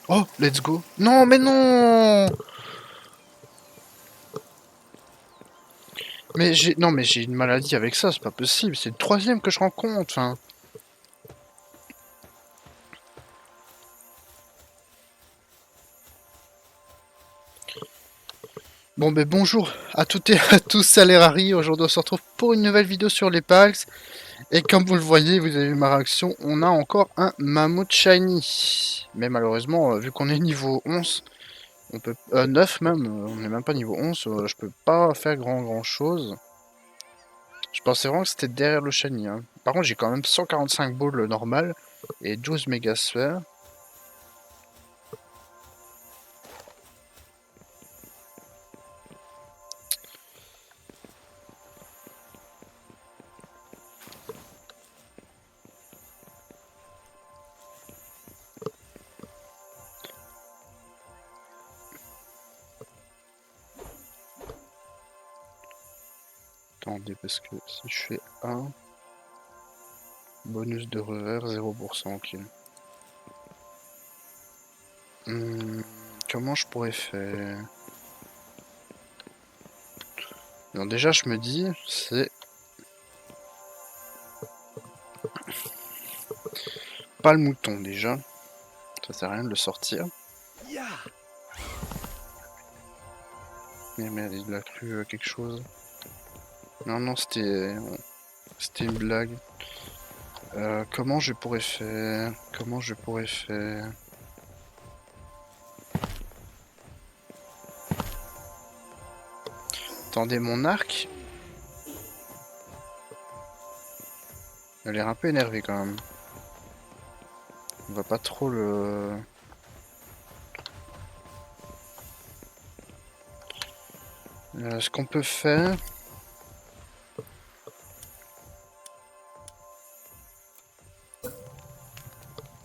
Oh, let's go. Non, mais non. Mais j'ai une maladie avec ça, c'est pas possible. C'est le troisième que je rencontre. Enfin. Bon, ben bonjour à toutes et à tous, c'est Lerari. Aujourd'hui, on se retrouve pour une nouvelle vidéo sur les Palks. Et comme vous le voyez, vous avez vu ma réaction, on a encore un Mammouth Shiny. Mais malheureusement, vu qu'on est niveau 11, on peut 9 même, on n'est même pas niveau 11, je peux pas faire grand chose. Je pensais vraiment que c'était derrière le Shiny. Hein. Par contre, j'ai quand même 145 balls normal et 12 mégasphères. Attendez, parce que si je fais 1, bonus de revers 0%, ok. Comment je pourrais faire? Non, déjà, je me dis, c'est pas le mouton, déjà. Ça sert à rien de le sortir. Mais merde, il a cru quelque chose. Non, non, c'était une blague. Comment je pourrais faire? Comment je pourrais faire? Attendez, mon arc? Il a l'air un peu énervé quand même. On va pas trop le... ce qu'on peut faire...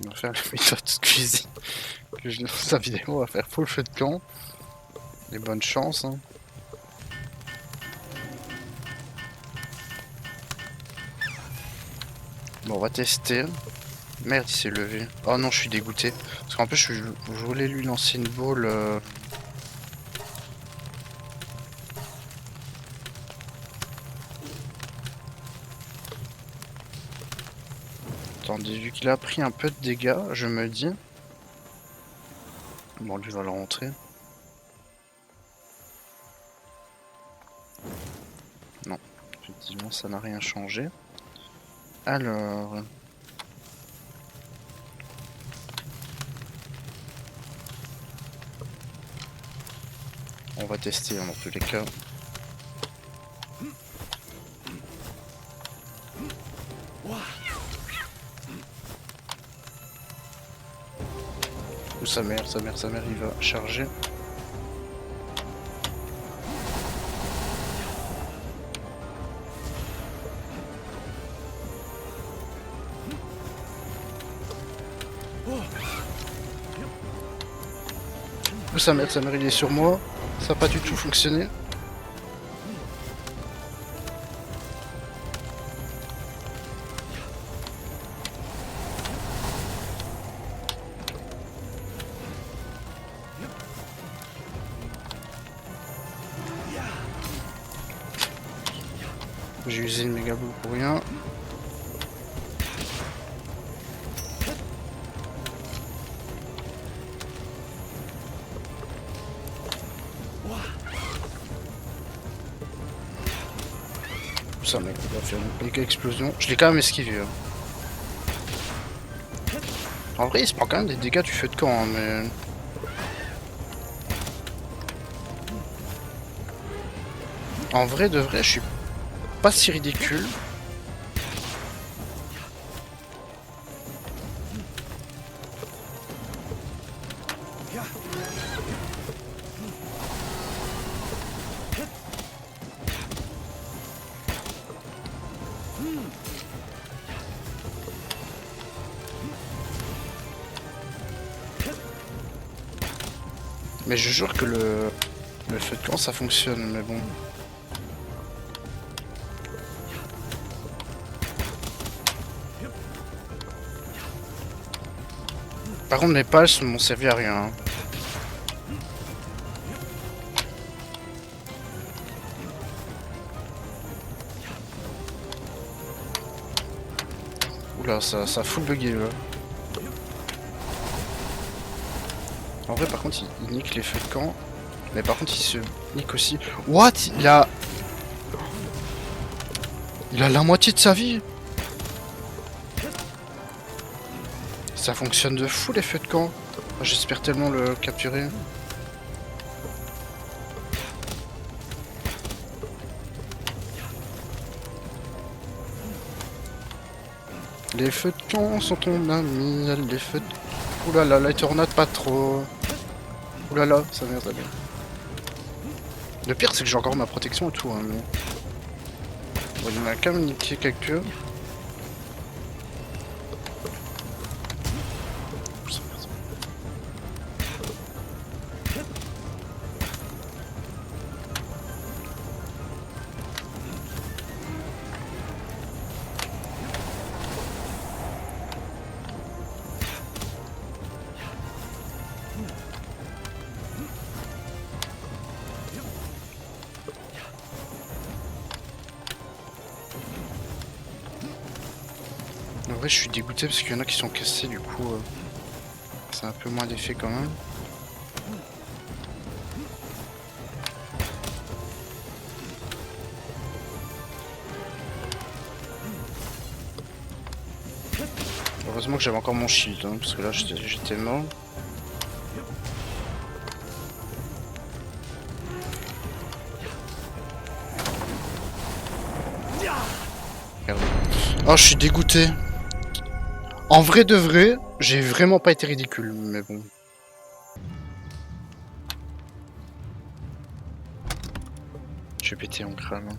On va faire la méthode de cuisine. Que je lance sa vidéo, on va faire full feu de camp. Et bonne chance, hein. Bon, on va tester. Merde, il s'est levé. Oh non, je suis dégoûté. Parce qu'en plus, je voulais lui lancer une balle. Attendez, vu qu'il a pris un peu de dégâts, je me dis... Bon, lui va le rentrer. Non, effectivement, ça n'a rien changé. Alors... On va tester dans tous les cas. Ou sa mère, il va charger. Ou sa mère, il est sur moi. Ça n'a pas du tout fonctionné. J'ai usé une méga boule pour rien. Ça mec, il va faire une méga explosion. Je l'ai quand même esquivé. Hein. En vrai, il se prend quand même des dégâts du feu de camp, hein, mais... En vrai de vrai, je suis pas si ridicule. Mais je jure que le feu de camp ça fonctionne, mais bon. Par contre, mes pals m'ont servi à rien. Hein. Oula, ça a full bugué là. En vrai, par contre, il nique les feux de camp. Mais par contre, il se nique aussi. What? Il a la moitié de sa vie. Ça fonctionne de fou les feux de camp. J'espère tellement le capturer. Les feux de camp sont ton ami. Les feux de... Oulala, la tornade pas trop. Oulala, ça vient, ça vient. Le pire, c'est que j'ai encore ma protection et tout. Hein, mais... Bon, il m'a quand même niqué quelques. En vrai, je suis dégoûté parce qu'il y en a qui sont cassés, du coup, c'est un peu moins d'effet quand même. Heureusement que j'avais encore mon shield, hein, parce que là, j'étais mort. Oh, je suis dégoûté. En vrai de vrai, j'ai vraiment pas été ridicule, mais bon. Je vais péter en crâne. Hein.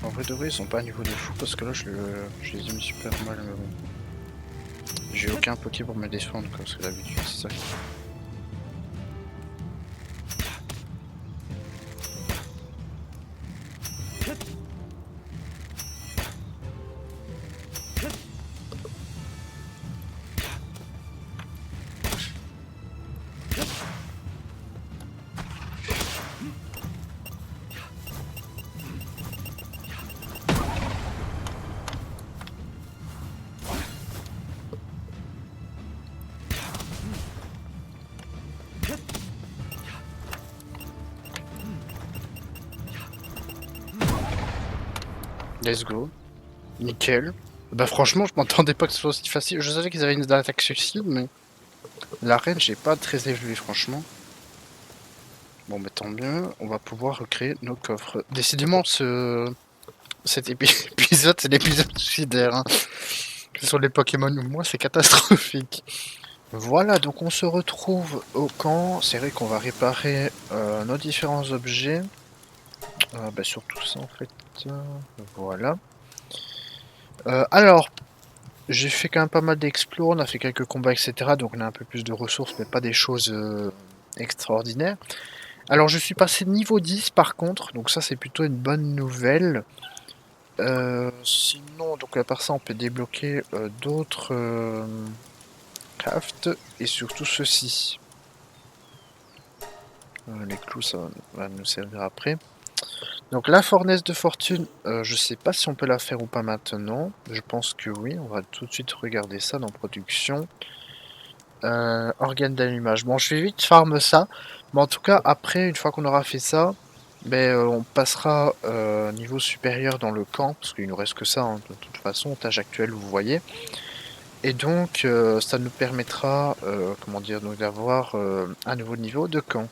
En vrai de vrai, ils sont pas à niveau de fou parce que là, je les ai mis super mal. Mais bon. J'ai aucun poké pour me défendre, quoi, parce que d'habitude, c'est ça. Let's go. Nickel. Bah franchement, je m'attendais pas que ce soit aussi facile. Je savais qu'ils avaient une attaque suicide, mais l'arène, j'ai pas très élevé, franchement. Bon, bah tant mieux. On va pouvoir recréer nos coffres. Décidément, cet épisode, c'est l'épisode suicidaire. Hein. Que ce soit les Pokémon ou moi, c'est catastrophique. Voilà, donc on se retrouve au camp. C'est vrai qu'on va réparer nos différents objets. Bah surtout ça en fait. Voilà. Alors, j'ai fait quand même pas mal d'explos, on a fait quelques combats, etc. Donc on a un peu plus de ressources, mais pas des choses extraordinaires. Alors je suis passé niveau 10 par contre, donc ça c'est plutôt une bonne nouvelle. Sinon, donc à part ça, on peut débloquer d'autres crafts, et surtout ceci. Les clous, ça va nous servir après. Donc la fournaise de fortune, je sais pas si on peut la faire ou pas maintenant. Je pense que oui, on va tout de suite regarder ça dans production. Organe d'allumage. Bon, je vais vite farm ça. Mais en tout cas, après, une fois qu'on aura fait ça, ben, on passera niveau supérieur dans le camp. Parce qu'il nous reste que ça, hein, de toute façon, tâche actuelle, vous voyez. Et donc, ça nous permettra, comment dire, d'avoir un nouveau niveau de camp.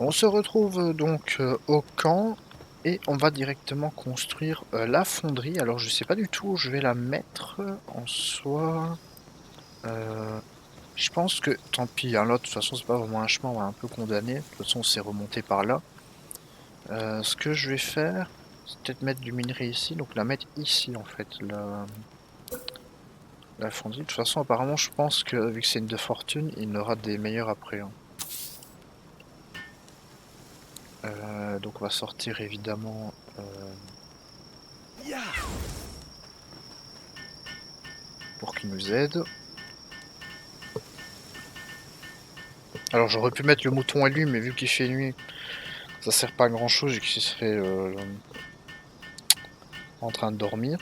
On se retrouve donc au camp. Et on va directement construire la fonderie. Alors, je sais pas du tout où je vais la mettre en soi. Je pense que tant pis, hein, là de toute façon c'est pas vraiment un chemin, on va un peu condamner. De toute façon on s'est remonté par là. Ce que je vais faire, c'est peut-être mettre du minerai ici, donc la mettre ici en fait, la fonderie. De toute façon apparemment je pense que vu que c'est une de fortune, il y en aura des meilleurs après. Hein. Donc on va sortir évidemment pour qu'il nous aide. Alors j'aurais pu mettre le mouton à lui, mais vu qu'il fait nuit, ça sert pas à grand chose et qu'il serait en train de dormir.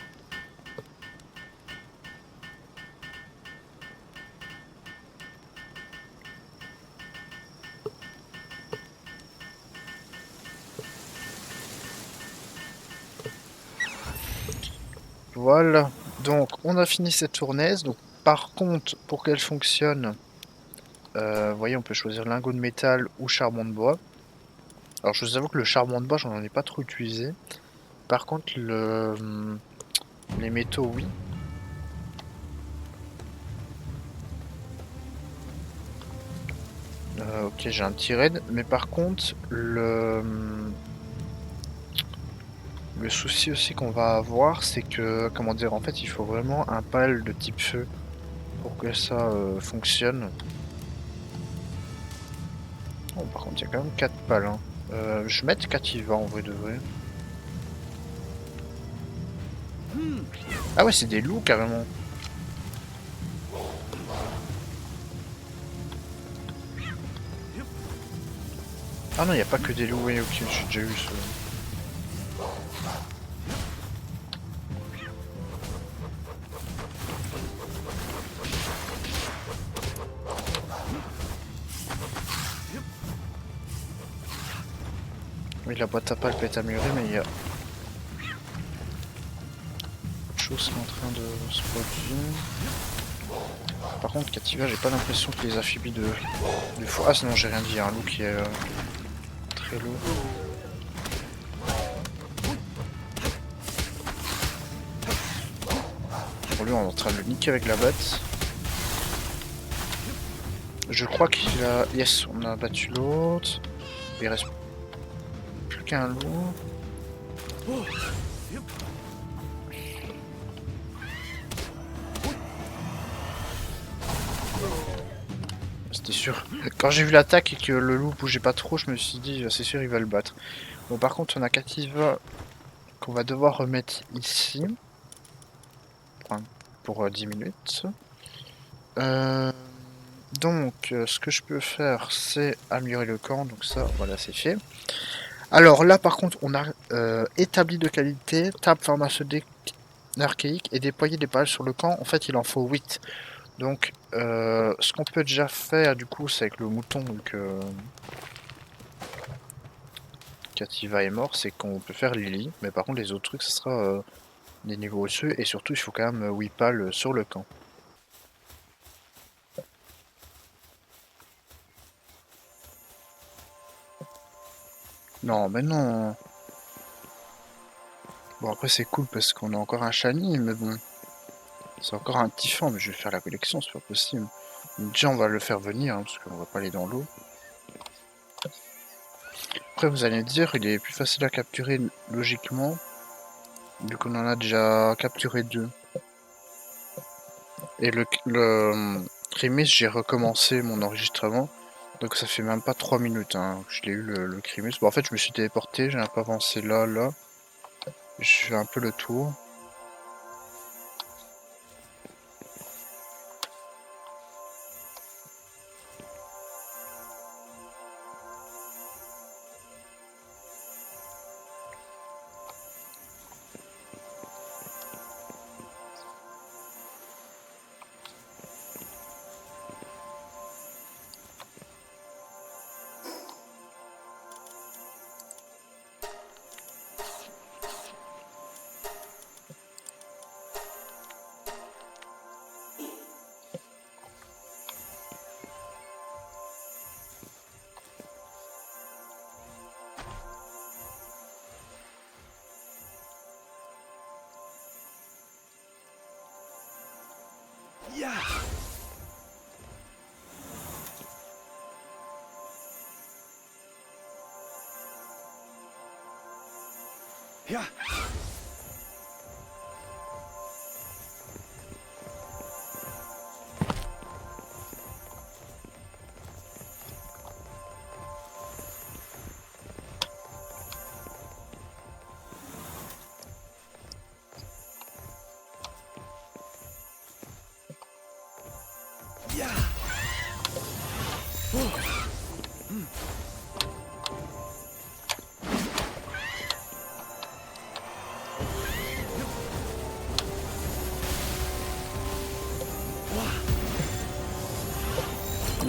Voilà, donc on a fini cette tournaise. Donc par contre, pour qu'elle fonctionne, vous voyez, on peut choisir lingot de métal ou charbon de bois. Alors je vous avoue que le charbon de bois, j'en ai pas trop utilisé. Par contre, les métaux, oui. Ok, j'ai un petit raid, mais par contre, le souci aussi qu'on va avoir, c'est que, comment dire, en fait, il faut vraiment un pal de type feu pour que ça fonctionne. Oh, par contre, il y a quand même 4 pales. Hein. Je vais mettre Cativa en vrai de vrai. Ah ouais, c'est des loups carrément. Ah non, il n'y a pas que des loups, oui, ok, j'ai déjà eu ce... Oui, la boîte à pales peut être améliorée, mais il y a autre chose qui est en train de se produire. Par contre, Cativa, j'ai pas l'impression qu'il les affaiblit de fou. Ah, sinon, j'ai rien dit, il y a un loup qui est très lourd. Pour lui, on est en train de le niquer avec la batte. Je crois qu'il a... Yes, on a battu l'autre. Il reste plus qu'un loup. C'était sûr. Quand j'ai vu l'attaque et que le loup bougeait pas trop, je me suis dit, c'est sûr, il va le battre. Bon, par contre, on a Cativa qu'on va devoir remettre ici. Pour 10 minutes. Donc, ce que je peux faire, c'est améliorer le camp. Donc ça, voilà, c'est fait. Alors là, par contre, on a établi de qualité, table pharmaceutique archaïque et déployer des pales sur le camp. En fait, il en faut 8. Donc, ce qu'on peut déjà faire, du coup, c'est avec le mouton, que Cativa est mort, c'est qu'on peut faire Lily. Mais par contre, les autres trucs, ce sera des niveaux au-dessus. Et surtout, il faut quand même 8 pales sur le camp. Non, mais non. Bon, après, c'est cool parce qu'on a encore un shiny, mais bon. C'est encore un typhon, mais je vais faire la collection, c'est pas possible. Donc, déjà, on va le faire venir, hein, parce qu'on va pas aller dans l'eau. Après, vous allez me dire, il est plus facile à capturer logiquement, vu qu'on en a déjà capturé 2. Et le Crimis, j'ai recommencé mon enregistrement, donc ça fait même pas 3 minutes, hein, que je l'ai eu le Crimis. Bon, en fait, je me suis téléporté, j'ai un peu avancé là, là. Je fais un peu le tour.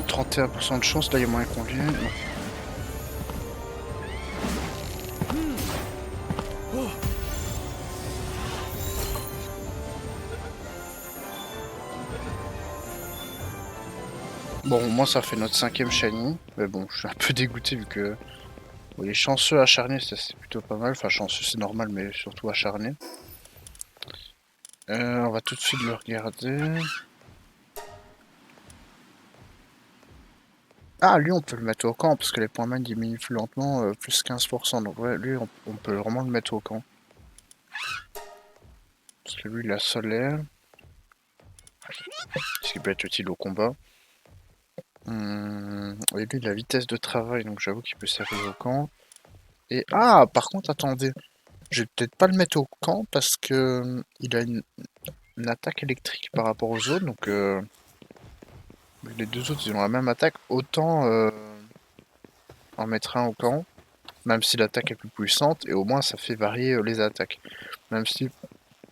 31% de chance, là il y a moyen qu'on vienne. Bon, au moins ça fait notre 5ème shiny. Mais bon, je suis un peu dégoûté vu que bon, les chanceux acharnés, c'est plutôt pas mal. Enfin, chanceux c'est normal, mais surtout acharné. On va tout de suite le regarder. Ah, lui on peut le mettre au camp parce que les points man diminuent plus lentement, plus 15%. Donc ouais, lui on peut vraiment le mettre au camp. Parce que lui il a solaire. Ce qui peut être utile au combat. Et lui il a vitesse de travail, donc j'avoue qu'il peut servir au camp. Et ah, par contre, attendez. Je vais peut-être pas le mettre au camp parce que il a une attaque électrique par rapport aux autres. Donc les deux autres ils ont la même attaque. Autant en mettre un au camp. Même si l'attaque est plus puissante. Et au moins ça fait varier les attaques. Même si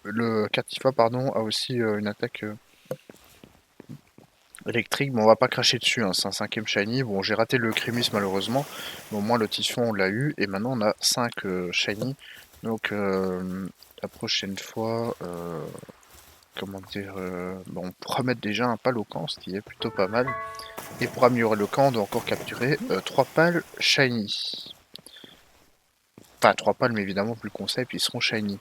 le Catifa pardon, a aussi une attaque électrique. Bon, on va pas cracher dessus. Hein, c'est un 5ème shiny. Bon, j'ai raté le Crémis malheureusement. Mais au moins le Typhon on l'a eu. Et maintenant on a 5 shiny. Donc la prochaine fois... comment dire, bon, on pourra mettre déjà un pal au camp, ce qui est plutôt pas mal. Et pour améliorer le camp, on doit encore capturer 3 pales shiny. Enfin, 3 pales, mais évidemment, plus le concept, ils seront shiny.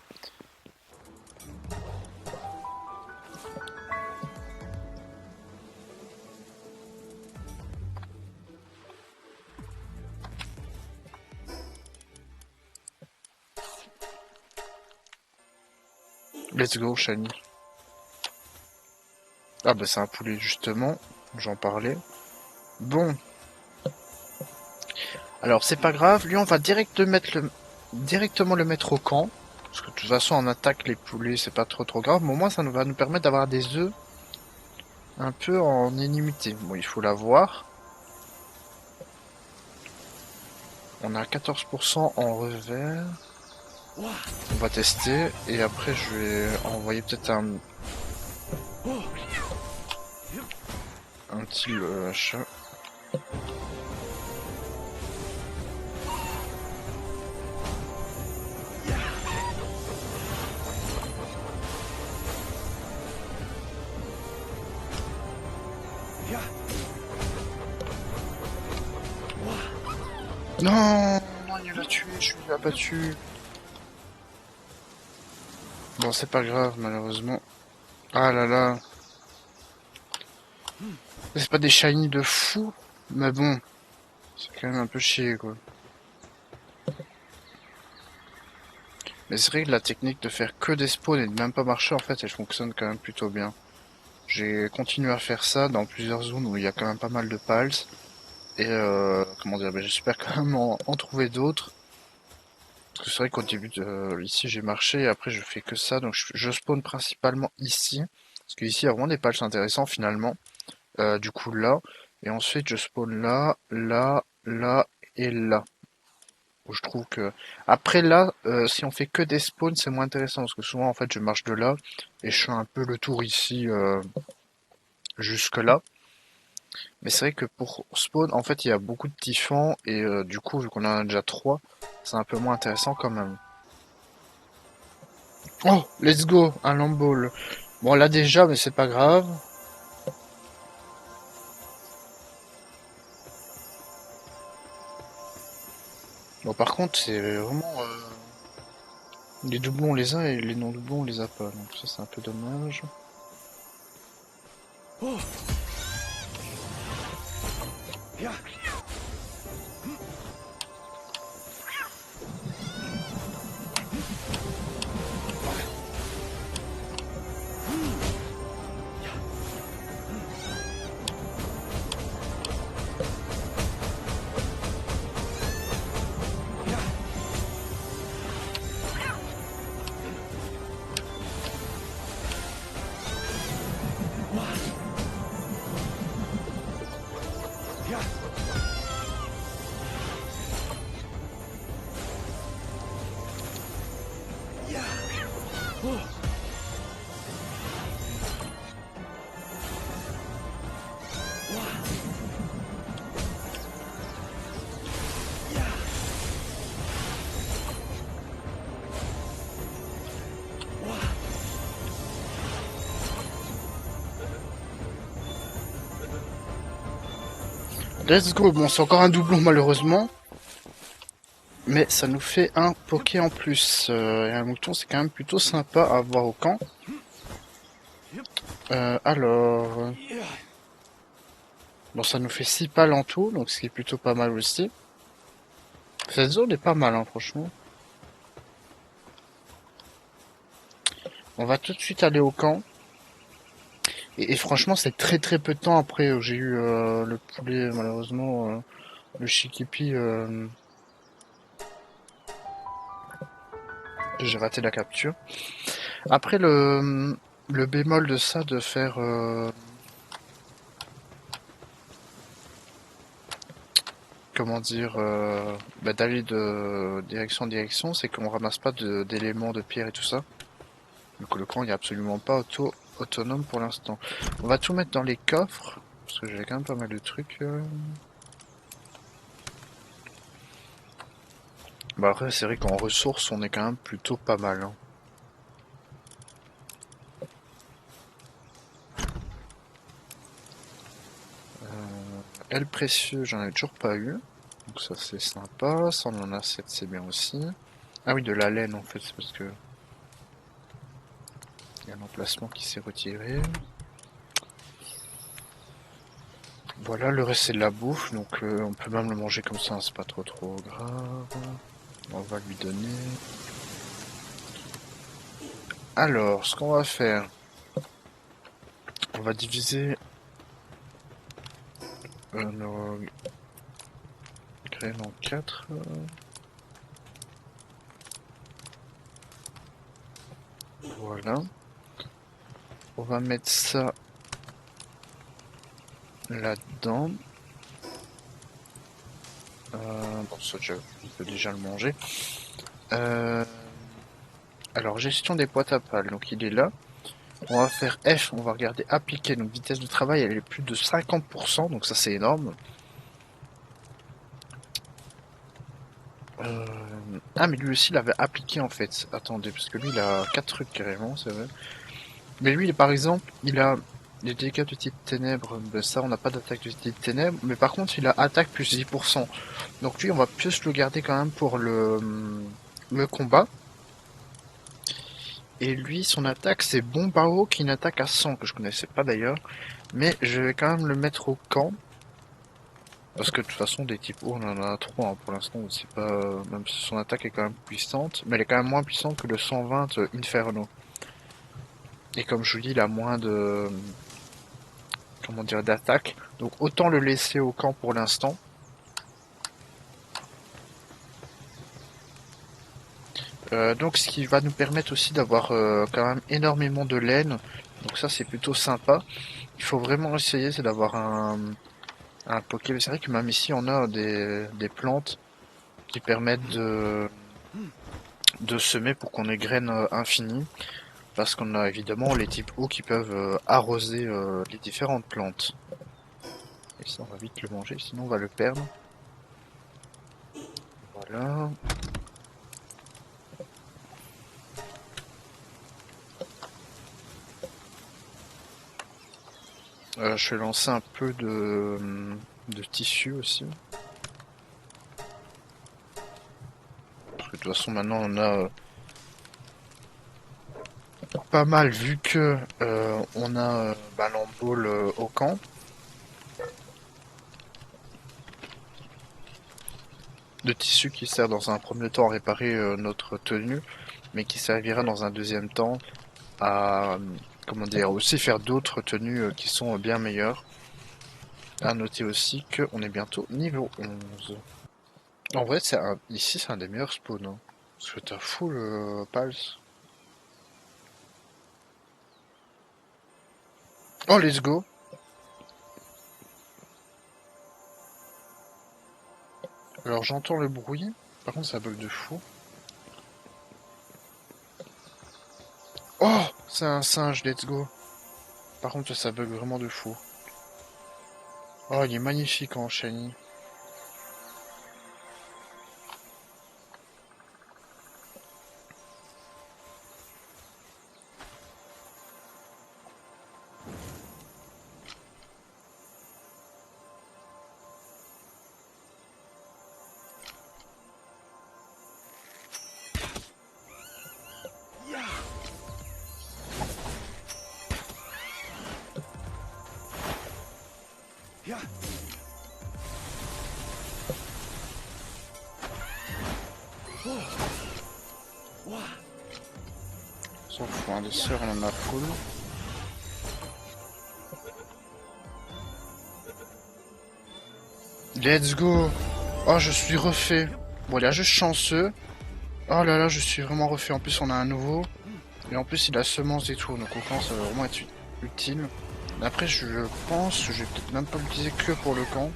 Let's go, shiny. Ah bah c'est un poulet, justement, j'en parlais. Bon. Alors, c'est pas grave, lui, on va directement le mettre au camp. Parce que de toute façon, en attaque, les poulets, c'est pas trop grave. Mais au moins, ça va nous permettre d'avoir des œufs un peu en illimité. Bon, il faut l'avoir. On a 14% en revers. On va tester et après je vais envoyer peut-être un petit achat. Non, non, il l'a tué, je lui ai abattu. Bon, c'est pas grave, malheureusement. Ah là là. C'est pas des shiny de fou, mais bon, c'est quand même un peu chier, quoi. Mais c'est vrai que la technique de faire que des spawns et de même pas marcher, en fait, elle fonctionne quand même plutôt bien. J'ai continué à faire ça dans plusieurs zones où il y a quand même pas mal de pals. Et comment dire, j'espère quand même en trouver d'autres. Parce que c'est vrai qu'au début, ici j'ai marché et après je fais que ça. Donc je spawn principalement ici. Parce qu'ici il y a vraiment des patchs intéressants finalement. Du coup là. Et ensuite je spawn là, là, là et là. Où je trouve que... Après là, si on fait que des spawns, c'est moins intéressant. Parce que souvent en fait je marche de là. Et je fais un peu le tour ici jusque là. Mais c'est vrai que pour spawn, en fait il y a beaucoup de typhons. Et du coup vu qu'on en a déjà 3, c'est un peu moins intéressant quand même. Oh, let's go, un Lamball. Bon, là déjà, mais c'est pas grave. Bon, par contre, c'est vraiment... les doublons, on les a et les non-doublons, on les a pas. Donc ça, c'est un peu dommage. Let's go. Bon, c'est encore un doublon malheureusement. Mais ça nous fait un poké en plus. Et un mouton, c'est quand même plutôt sympa à avoir au camp. Alors... Bon, ça nous fait 6 pales en tout, donc ce qui est plutôt pas mal aussi. Cette zone est pas mal, hein, franchement. On va tout de suite aller au camp. Et franchement, c'est très très peu de temps après où j'ai eu le poulet, malheureusement, le chikipi. J'ai raté la capture. Après, le bémol de ça, de faire... comment dire, d'aller de direction en direction, c'est qu'on ramasse pas d'éléments de pierre et tout ça. Donc le camp il est absolument pas autonome pour l'instant. On va tout mettre dans les coffres, parce que j'ai quand même pas mal de trucs. Bah après c'est vrai qu'en ressources on est quand même plutôt pas mal. Hein. Elle précieux, j'en avais toujours pas eu. Donc ça c'est sympa, ça on en a 7, c'est bien aussi. Ah oui, de la laine en fait, c'est parce que... Il y a un emplacement qui s'est retiré. Voilà, le reste c'est de la bouffe, donc on peut même le manger comme ça, hein, c'est pas trop grave. On va lui donner. Alors, ce qu'on va faire, on va diviser nos graines en 4. Voilà. On va mettre ça là-dedans. Bon, ça, on peut déjà le manger. Alors, gestion des boîtes à pales, donc il est là. On va faire F, on va regarder appliquer, donc vitesse de travail, elle est plus de 50%, donc ça c'est énorme. Ah, mais lui aussi il avait appliqué en fait. Attendez, parce que lui il a 4 trucs carrément, c'est vrai. Mais lui, par exemple, il a les dégâts de type ténèbres. Ben ça, on n'a pas d'attaque de type ténèbres. Mais par contre, il a attaque plus 10%. Donc lui, on va plus le garder quand même pour le combat. Et lui, son attaque, c'est Bombao qui est une attaque à 100, que je connaissais pas d'ailleurs. Mais je vais quand même le mettre au camp. Parce que de toute façon, des types O, on en a 3 hein, pour l'instant. C'est pas, même si son attaque est quand même puissante. Mais elle est quand même moins puissante que le 120 Inferno. Et comme je vous dis, il a moins de... comment dire, d'attaque. Donc autant le laisser au camp pour l'instant. Donc ce qui va nous permettre aussi d'avoir quand même énormément de laine. Donc ça c'est plutôt sympa. Il faut vraiment essayer, c'est d'avoir un poké. C'est vrai que même ici on a des plantes qui permettent de semer pour qu'on ait graines infinies. Parce qu'on a évidemment les types eau qui peuvent arroser les différentes plantes. Et ça on va vite le manger, sinon on va le perdre. Voilà. Je vais lancer un peu de tissu aussi. Parce que de toute façon maintenant on a pas mal vu que on a l'emball au camp. De tissu qui sert dans un premier temps à réparer notre tenue, mais qui servira dans un deuxième temps à comment dire, aussi faire d'autres tenues qui sont bien meilleures. À noter aussi qu'on est bientôt niveau 11. En vrai, ici c'est un des meilleurs spawns. Hein, parce que t'as full pulse. Oh, let's go! Alors j'entends le bruit, par contre ça bug de fou. Oh, c'est un singe, let's go. Par contre, ça bug vraiment de fou. Oh, il est magnifique en shiny. On s'en fout, hein, des sœurs, on en a full. Let's go. Oh, je suis refait. Bon, il est juste chanceux. Oh là là, je suis vraiment refait. En plus, on a un nouveau. Et en plus, il a semence et tout. Donc, au camp, ça va vraiment être utile. Après, je pense que je vais peut-être même pas l'utiliser que pour le camp.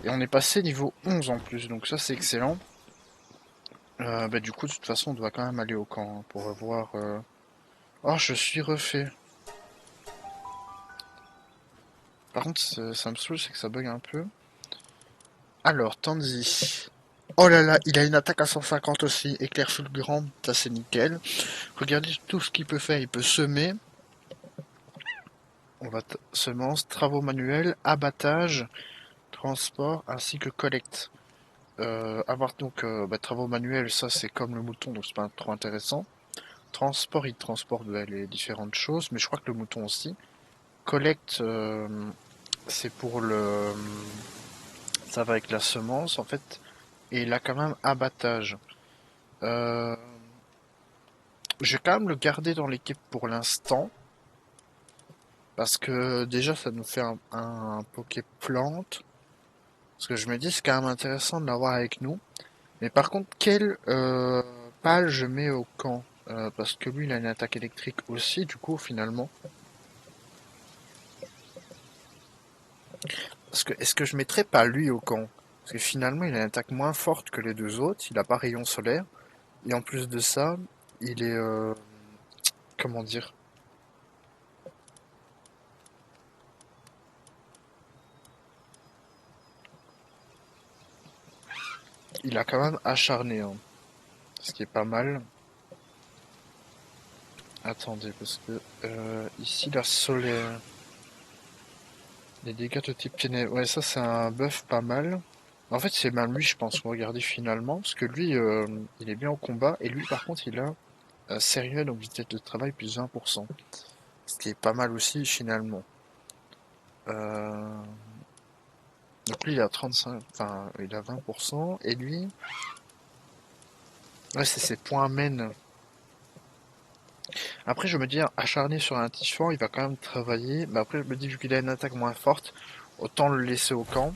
Et on est passé niveau 11 en plus. Donc, ça, c'est excellent. Bah, du coup, de toute façon, on doit quand même aller au camp hein, pour voir. Oh, je suis refait. Par contre, ça me saoule, c'est que ça bug un peu. Alors, Tanzi. Oh là là, il a une attaque à 150 aussi. Éclair fulgurant, ça c'est nickel. Regardez tout ce qu'il peut faire. Il peut semer. On va semence, travaux manuels, abattage, transport ainsi que collecte. Avoir donc travaux manuels, ça c'est comme le mouton, donc c'est pas trop intéressant. Transport, il transporte les différentes choses, mais je crois que le mouton aussi. Collecte, c'est pour le. Ça va avec la semence en fait. Et il a quand même abattage. Euh, je vais quand même le garder dans l'équipe pour l'instant. Parce que déjà ça nous fait un Poké plante. Parce que je me dis c'est quand même intéressant de l'avoir avec nous. Mais par contre, quel pal je mets au camp parce que lui il a une attaque électrique aussi du coup finalement. Parce que est-ce que je mettrais pas lui au camp? Parce que finalement il a une attaque moins forte que les deux autres, il a pas rayon solaire. Et en plus de ça, il est comment dire? Il a quand même acharné, hein, ce qui est pas mal. Attendez, parce que ici la solaire, les dégâts de type ténèbres, ouais ça c'est un buff pas mal. En fait c'est même lui je pense, regardez finalement, parce que lui il est bien au combat, et lui par contre il a sérieux donc vitesse de travail plus 20%. Ce qui est pas mal aussi finalement. Euh, Donc lui il a 35, enfin il a 20%, et lui, ouais c'est ses points mène. Après, je me dis, acharné sur un Tiffan, il va quand même travailler. Mais après, je me dis, vu qu'il a une attaque moins forte, autant le laisser au camp.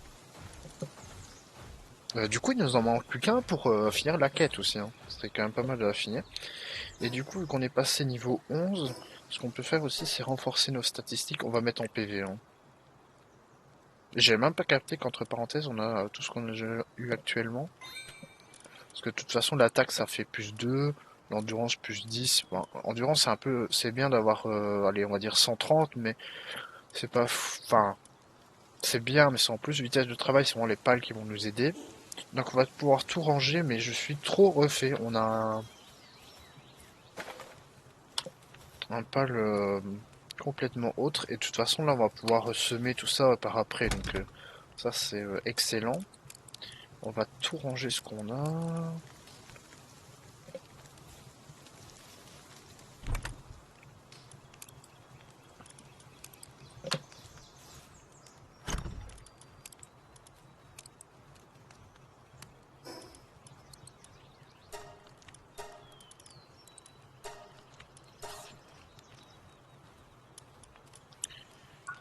Du coup, il nous en manque plus qu'un pour finir la quête aussi. Hein. Ce serait quand même pas mal de la finir. Et du coup, vu qu'on est passé niveau 11, ce qu'on peut faire aussi, c'est renforcer nos statistiques. On va mettre en PV. Hein. J'ai même pas capté qu'entre parenthèses, on a tout ce qu'on a eu actuellement. Parce que de toute façon, l'attaque, ça fait plus 2. L'endurance plus 10. Bon, endurance, c'est un peu, c'est bien d'avoir, allez, on va dire 130, mais c'est pas, enfin, c'est bien, mais c'est en plus vitesse de travail, c'est vraiment les pales qui vont nous aider. Donc on va pouvoir tout ranger, mais je suis trop refait. On a un pal complètement autre, et de toute façon là on va pouvoir semer tout ça par après, donc ça c'est excellent. On va tout ranger ce qu'on a.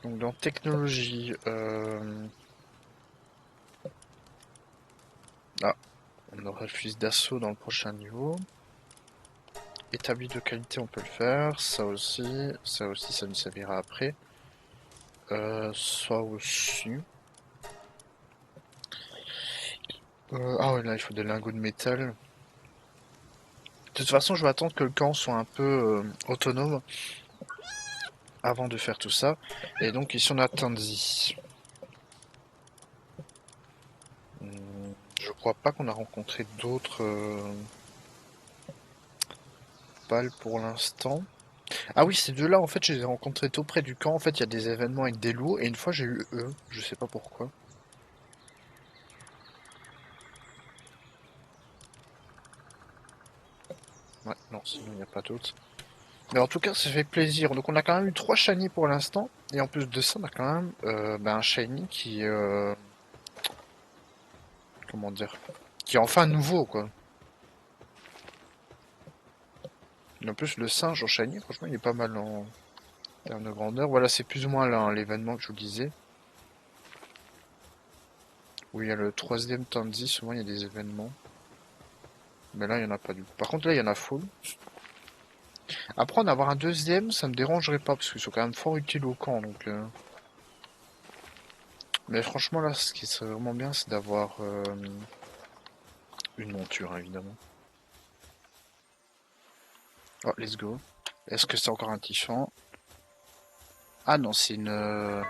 Donc dans technologie, ah, on aura le fusil d'assaut dans le prochain niveau. Établi de qualité, on peut le faire. Ça aussi, ça nous servira après. Ça aussi. Ah ouais, là, il faut des lingots de métal. De toute façon, je vais attendre que le camp soit un peu autonome avant de faire tout ça. Et donc, ici, on a Tanzi. Je crois pas qu'on a rencontré d'autres pales pour l'instant. Ah oui, ces deux-là, en fait, je les ai rencontrés tout près du camp. En fait, il y a des événements avec des loups. Et une fois, j'ai eu eux. Je sais pas pourquoi. Ouais, non, sinon, il n'y a pas d'autres. Mais en tout cas, ça fait plaisir. Donc, on a quand même eu 3 shiny pour l'instant. Et en plus de ça, on a quand même un shiny qui... comment dire? Qui est enfin nouveau, quoi. Et en plus, le singe en shiny, franchement, il est pas mal en termes de grandeur. Voilà, c'est plus ou moins là, hein, l'événement que je vous disais. Où il y a le troisième Tanzi, souvent il y a des événements. Mais là, il n'y en a pas du tout. Par contre, là, il y en a full. Après, en avoir un deuxième, ça me dérangerait pas, parce qu'ils sont quand même fort utiles au camp. Donc, mais franchement, là, ce qui serait vraiment bien, c'est d'avoir une monture, hein, évidemment. Oh, let's go. Est-ce que c'est encore un Tichan? Ah non, c'est une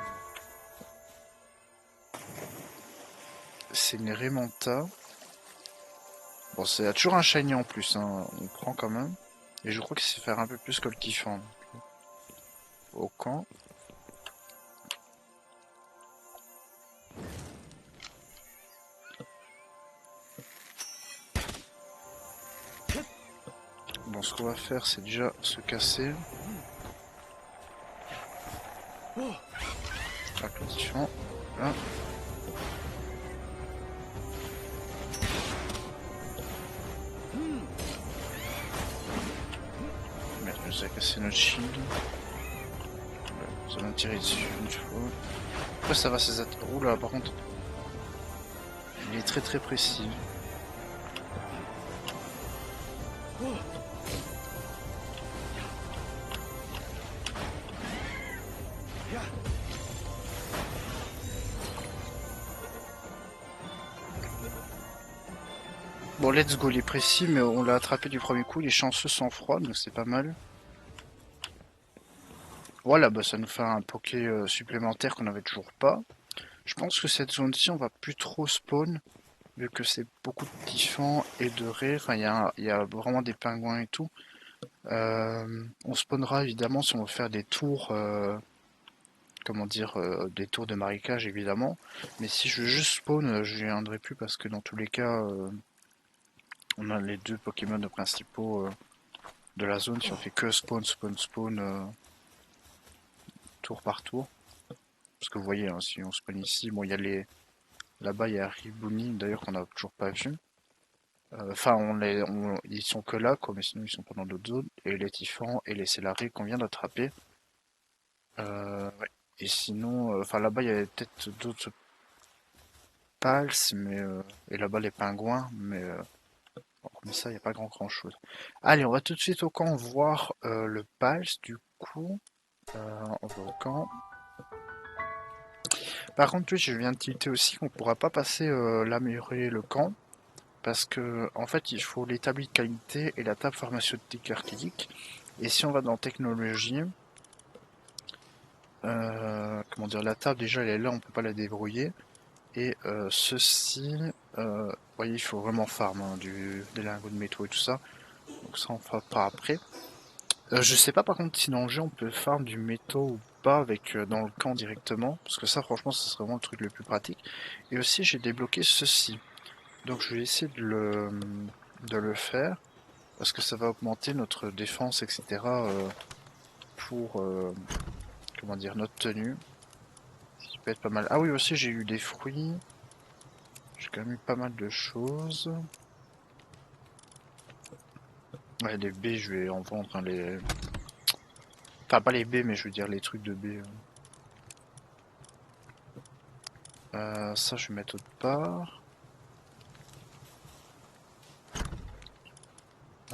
Raimanta. Bon, c'est toujours un shiny en plus, hein. On prend quand même. Et je crois qu'il sait faire un peu plus que le Tichan. Au camp. Bon, ce qu'on va faire, c'est déjà se casser. Avec le Tichan. Là. Merde, je nous a cassé notre shield. Ça m'a tiré dessus une fois. Après, ça va, ces attaques. Oula, par contre, il est très très précis. Bon, let's go, il est précis, mais on l'a attrapé du premier coup. Il est chanceux sans froid, donc c'est pas mal. Voilà, bah ça nous fait un poké supplémentaire qu'on n'avait toujours pas. Je pense que cette zone-ci, on va plus trop spawn, vu que c'est beaucoup de typhons et de raies. Enfin, il y a vraiment des pingouins et tout. On spawnera évidemment si on veut faire des tours, comment dire, des tours de marécage évidemment. Mais si je veux juste spawn, je viendrai plus parce que dans tous les cas, on a les deux Pokémon principaux de la zone. Si on fait que spawn, spawn, spawn, tour par tour. Parce que vous voyez, hein, si on spawn ici, bon, il y a les. Là-bas, il y a Ribouni, d'ailleurs, qu'on n'a toujours pas vu. Enfin, ils sont que là, quoi, mais sinon, ils sont pas dans d'autres zones. Et les Typhons et les Célaris qu'on vient d'attraper. Ouais. Et sinon, enfin, là-bas, il y avait peut-être d'autres Pals, mais. Et là-bas, les pingouins, mais. Bon, comme ça, il n'y a pas grand-chose. Allez, on va tout de suite au camp voir le Pals, du coup. On va au camp. Par contre, oui, je viens de tilter aussi qu'on pourra pas passer l'améliorer le camp. Parce que en fait, il faut l'établi de qualité et la table pharmaceutique archétypique. Et si on va dans technologie, comment dire, la table déjà elle est là, on peut pas la débrouiller. Et ceci, vous voyez, il faut vraiment farm hein, des lingots de métaux et tout ça. Donc ça on fera pas après. Je sais pas par contre si dans le jeu on peut farm du métaux ou pas avec dans le camp directement. Parce que ça franchement ce serait vraiment le truc le plus pratique. Et aussi j'ai débloqué ceci. Donc je vais essayer de le faire. Parce que ça va augmenter notre défense, etc. Pour, comment dire, notre tenue. Ce qui peut être pas mal. Ah oui, aussi j'ai eu des fruits. J'ai quand même eu pas mal de choses. Ouais, les baies, je vais en vendre. Hein, enfin, pas les baies, mais je veux dire les trucs de baies. Ça, je vais mettre autre part.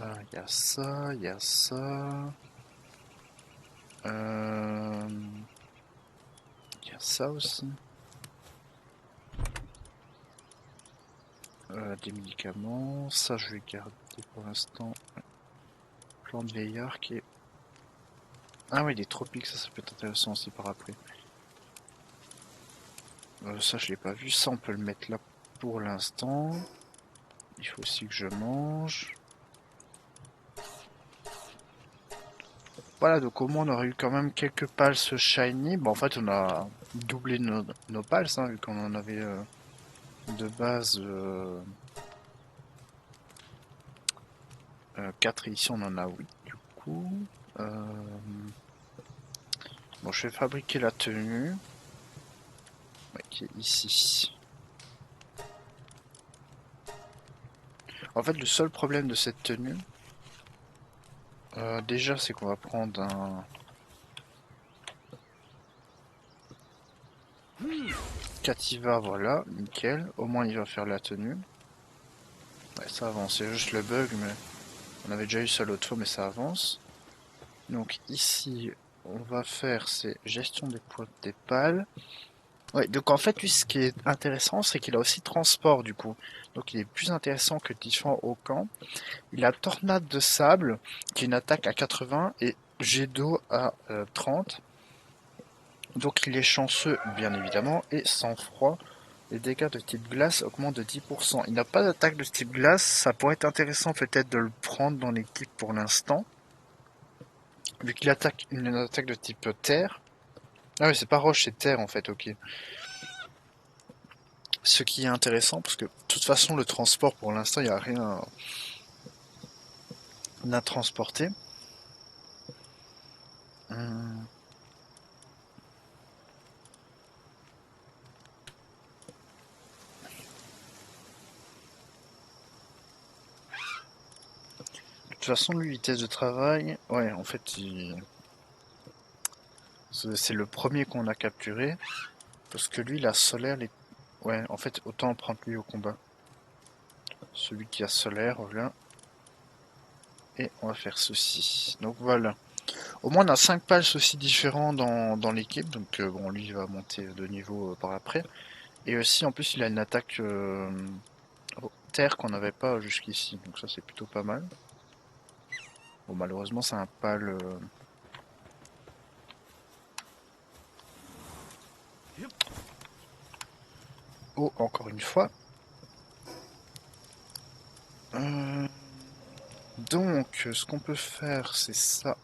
Il y a ça, il y a ça. Il y a ça aussi. Des médicaments, ça je vais garder pour l'instant. Plan de vieillard qui est... Ah oui, des tropiques, ça peut être intéressant aussi par après. Ça je l'ai pas vu, ça on peut le mettre là pour l'instant. Il faut aussi que je mange. Voilà, donc au moins on aurait eu quand même quelques pals shiny. Bon, en fait, on a doublé nos pals, hein, vu qu'on en avait de base 4 et ici on en a 8 du coup. Bon, je vais fabriquer la tenue ouais, qui est ici. En fait, le seul problème de cette tenue, déjà, c'est qu'on va prendre un Cativa, voilà, nickel. Au moins, il va faire la tenue. Ouais, ça avance, c'est juste le bug, mais on avait déjà eu ça l'autre fois, mais ça avance. Donc ici, on va faire c'est gestion des points des pales. Ouais, donc en fait, lui, ce qui est intéressant, c'est qu'il a aussi transport du coup. Donc il est plus intéressant que Tifan au camp. Il a tornade de sable, qui est une attaque à 80 et jet d'eau à 30. Donc il est chanceux, bien évidemment, et sans froid. Les dégâts de type glace augmentent de 10%. Il n'a pas d'attaque de type glace, ça pourrait être intéressant peut-être de le prendre dans l'équipe pour l'instant. Vu qu'il attaque une attaque de type terre. Ah oui, c'est pas roche, c'est terre en fait, ok. Ce qui est intéressant, parce que de toute façon, le transport, pour l'instant, il n'y a rien à transporter. Hum. De toute façon, lui, vitesse de travail, ouais, en fait, c'est le premier qu'on a capturé. Parce que lui, la solaire, les... ouais, en fait, autant prendre lui au combat. Celui qui a solaire, voilà. Et on va faire ceci. Donc voilà. Au moins, on a 5 pages aussi différents dans l'équipe. Donc bon, lui, il va monter de niveau par après. Et aussi, en plus, il a une attaque terre qu'on n'avait pas jusqu'ici. Donc ça, c'est plutôt pas mal. Bon, malheureusement, c'est un pal... Oh, encore une fois. Euh, Donc, ce qu'on peut faire, c'est ça.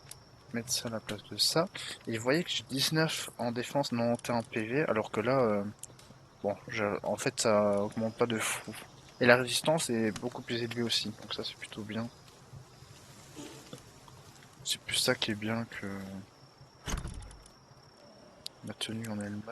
Mettre ça à la place de ça. Et vous voyez que j'ai 19 en défense, 91 en PV. Alors que là, bon, en fait, ça augmente pas de fou. Et la résistance est beaucoup plus élevée aussi. Donc ça, c'est plutôt bien. C'est plus ça qui est bien que la tenue en elle-même.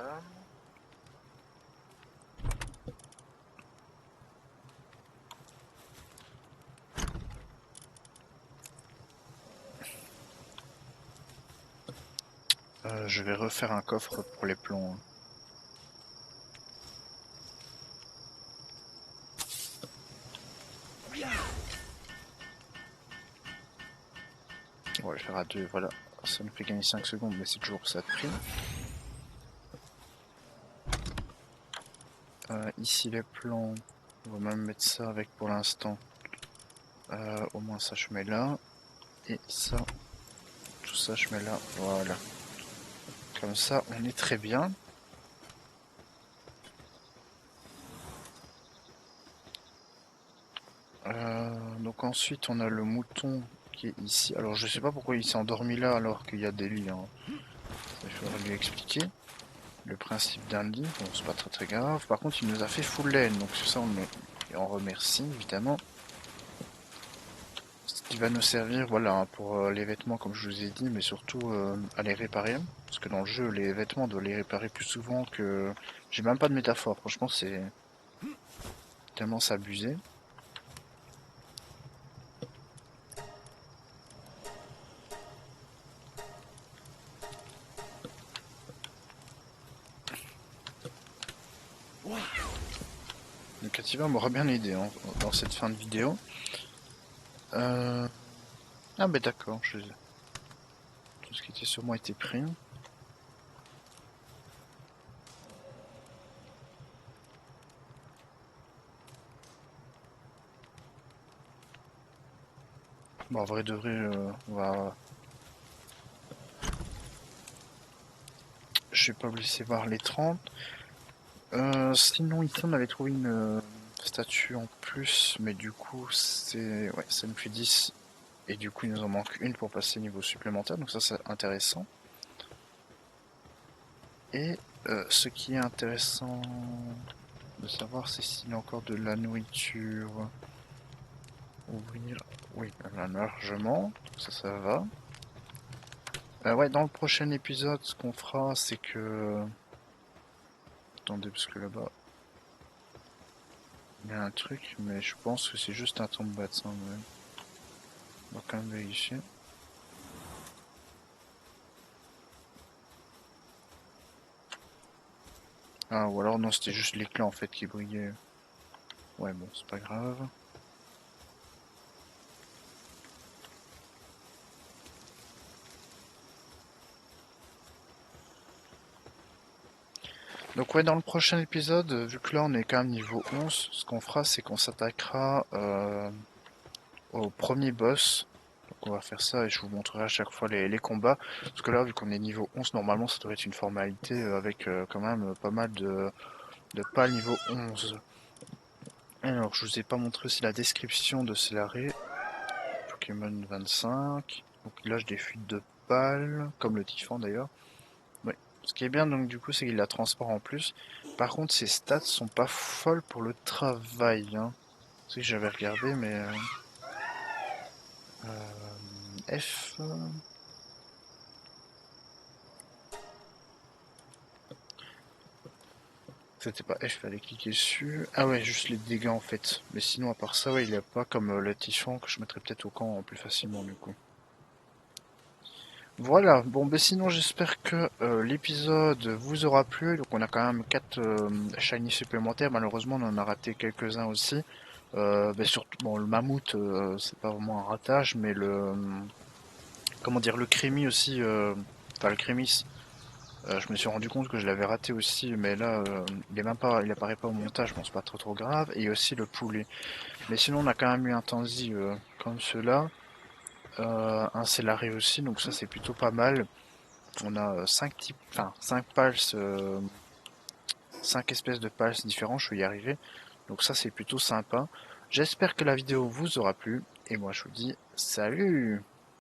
Je vais refaire un coffre pour les plombs. On va le faire à deux, voilà. Ça nous fait gagner 5 secondes, mais c'est toujours ça de prix. Ici les plans, on va même mettre ça avec pour l'instant. Au moins ça je mets là. Et ça, tout ça je mets là. Voilà. Comme ça on est très bien. Donc ensuite on a le mouton qui est ici. Alors je sais pas pourquoi il s'est endormi là alors qu'il y a des lits. Hein. Il faudrait lui expliquer le principe d'un lit. Bon c'est pas très grave. Par contre il nous a fait full laine. Donc sur ça on remercie évidemment. Ce qui va nous servir, voilà, pour les vêtements comme je vous ai dit, mais surtout à les réparer. Parce que dans le jeu, les vêtements, on doit les réparer plus souvent que... J'ai même pas de métaphore, franchement, c'est tellement s'abuser. Le Cativa m'aura bien aidé hein, dans cette fin de vidéo. Ah bah d'accord, tout ce qui était sur moi était pris. Bon, en vrai de vrai, on va... Je vais pas vous laisser voir les 30. Sinon, ici, on avait trouvé une statue en plus, mais du coup, c'est... Ouais, ça nous fait 10. Et du coup, il nous en manque une pour passer niveau supplémentaire, donc ça, c'est intéressant. Et ce qui est intéressant de savoir, c'est s'il y a encore de la nourriture. Ouvrir... Oui, largement. Ça va. Ouais, dans le prochain épisode, ce qu'on fera, c'est que... Attendez, parce que là-bas, il y a un truc, mais je pense que c'est juste un tombe-bassin. Ouais. On va quand même vérifier. Ah, ou alors non, c'était juste l'éclat en fait qui brillait. Ouais, bon, c'est pas grave. Donc ouais, dans le prochain épisode, vu que là on est quand même niveau 11, ce qu'on fera, c'est qu'on s'attaquera au premier boss. Donc on va faire ça et je vous montrerai à chaque fois les combats. Parce que là, vu qu'on est niveau 11, normalement ça devrait être une formalité avec quand même pas mal de pas niveau 11. Alors, je vous ai pas montré aussi la description de Céléré. Pokémon 25. Donc il lâche des fuites de balles, comme le Typhon d'ailleurs. Ouais. Ce qui est bien donc du coup c'est qu'il a transport en plus. Par contre ses stats sont pas folles pour le travail. Hein. C'est que j'avais regardé mais F. C'était pas F, fallait cliquer dessus. Ah ouais, juste les dégâts en fait. Mais sinon à part ça, ouais, il n'y a pas comme le Typhon que je mettrais peut-être au camp plus facilement du coup. Voilà, bon ben sinon j'espère que l'épisode vous aura plu. Donc on a quand même 4 shiny supplémentaires, malheureusement on en a raté quelques-uns aussi. Ben, surtout, bon le mammouth c'est pas vraiment un ratage, mais le comment dire le crémi aussi, enfin le crémis, je me suis rendu compte que je l'avais raté aussi, mais là il est même pas, il apparaît pas au montage, bon c'est pas trop grave. Et aussi le poulet. Mais sinon on a quand même eu un Tanzi comme cela, un Célari aussi, donc ça c'est plutôt pas mal. On a 5 types, enfin 5 pulses, 5 espèces de pulses différents, je vais y arriver. Donc ça c'est plutôt sympa. J'espère que la vidéo vous aura plu. Et moi je vous dis salut!